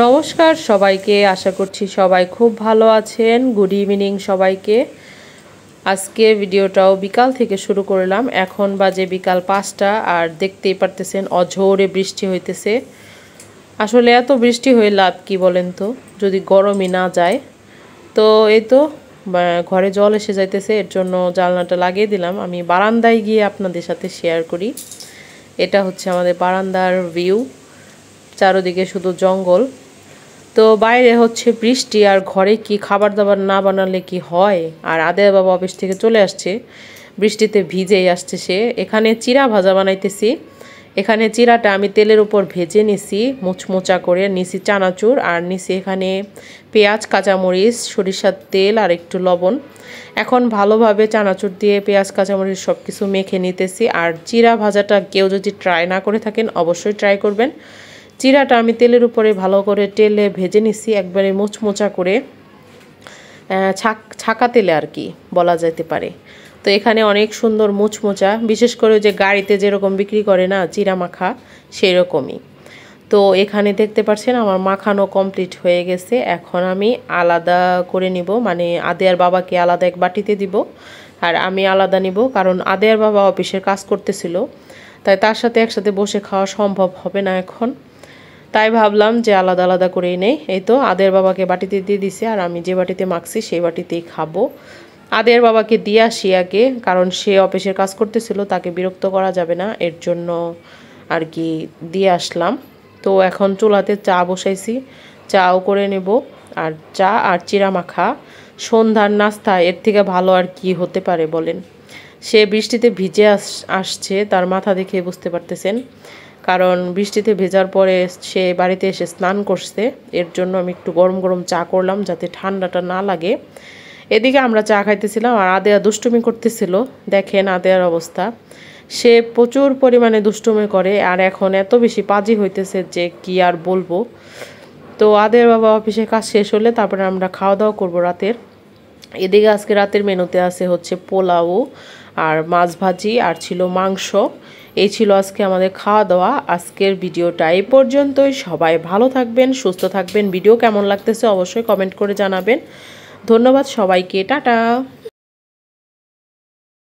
নমস্কার সবাইকে, আশা করছি সবাই খুব ভালো আছেন। গুড ইভিনিং সবাইকে। আজকে ভিডিওটাও বিকাল থেকে শুরু করলাম। এখন বাজে বিকাল 5টা, আর দেখতেই পারতেছেন অঝোরে বৃষ্টি হইতেছে। আসলে এত বৃষ্টি হয়ে লাভ কি বলেন তো, যদি গরমই না যায়। তো এই তো ঘরে জল এসে যাইতেছে, এর জন্য জানলাটা লাগিয়ে দিলাম। আমি বারান্দায় গিয়ে আপনাদের সাথে শেয়ার করি। এটা হচ্ছে আমাদের বারান্দার ভিউ, চারদিকে শুধু জঙ্গল। তো বাইরে হচ্ছে বৃষ্টি, আর ঘরে কি খাবার দাবার না বানালে কি হয়। আর আদেয়া বাবা অফিস থেকে চলে আসছে, বৃষ্টিতে ভিজেই আসছে সে। এখানে চিড়া ভাজা বানাইতেছি। এখানে চিড়াটা আমি তেলের উপর ভেজে নিছি, মুচমোচা করে নিছি চানাচুর, আর নিছি এখানে পেঁয়াজ, কাঁচামরিচ, সরিষার তেল আর একটু লবণ। এখন ভালোভাবে চানাচুর দিয়ে পেঁয়াজ, কাঁচামরিচ সব কিছু মেখে নিতেছি। আর চিড়া ভাজাটা কেউ যদি ট্রাই না করে থাকেন অবশ্যই ট্রাই করবেন। চিড়াটা আমি তেলের উপরে ভালো করে তেলে ভেজে নিছি, একবারে মুচমোচা করে, ছাকা তেলে আর কি বলা যেতে পারে। তো এখানে অনেক সুন্দর মুচমোচা, বিশেষ করে যে গাড়িতে যেরকম বিক্রি করে না চিড়া মাখা, সেই রকমই। তো এখানে দেখতে পাচ্ছেন আমার মাখানো কমপ্লিট হয়ে গেছে। এখন আমি আলাদা করে নিব, মানে আদেয়ার বাবাকে আলাদা এক বাটিতে দিব, আর আমি আলাদা নিব। কারণ আদেয়ার বাবা অফিসের কাজ করতেছিল, তাই তার সাথে একসাথে বসে খাওয়া সম্ভব হবে না এখন। তাই ভাবলাম যে আলাদা আলাদা করেই নেই। এই তো আদের বাবাকে বাটিতে দিয়ে দিছে, আর আমি যে বাটিতে মাখছি সেই বাটিতেই খাবো। আদের বাবাকে দিয়ে আসি আগে, কারণ সে অফিসের কাজ করতেছিল, তাকে বিরক্ত করা যাবে না, এর জন্য আর কি দিয়ে আসলাম। তো এখন চুলাতে চা বসাইছি, চাও করে নেব। আর চা আর চিড়া মাখা সন্ধ্যার নাস্তা, এর থেকে ভালো আর কি হতে পারে বলেন। সে বৃষ্টিতে ভিজে আসছে, তার মাথা দেখে বুঝতে পারতেছেন। কারণ বৃষ্টিতে ভেজার পরে সে বাড়িতে এসে স্নান করছে, এর জন্য আমি একটু গরম গরম চা করলাম যাতে ঠান্ডাটা না লাগে। এদিকে আমরা চা খাইতেছিলাম, আর আদেয়া দুষ্টুমি করতেছিল। দেখেন আদেয়ার অবস্থা, সে প্রচুর পরিমাণে দুষ্টুমি করে, আর এখন এত বেশি পাজি হইতেছে যে কি আর বলবো। তো আদের বাবা অফিসে কাজ শেষ হলে তারপরে আমরা খাওয়া দাওয়া করবো রাতের। এদিকে আজকে রাতের মেনুতে আছে হচ্ছে পোলাও আর মাছ ভাজি, আর ছিল মাংস। এই ছিল আজকে আমাদের খাওয়া দাওয়া। আজকের ভিডিওটা এই পর্যন্তই। সবাই ভালো থাকবেন, সুস্থ থাকবেন। ভিডিও কেমন লাগতেছে অবশ্যই কমেন্ট করে জানাবেন। ধন্যবাদ সবাইকে, টাটা।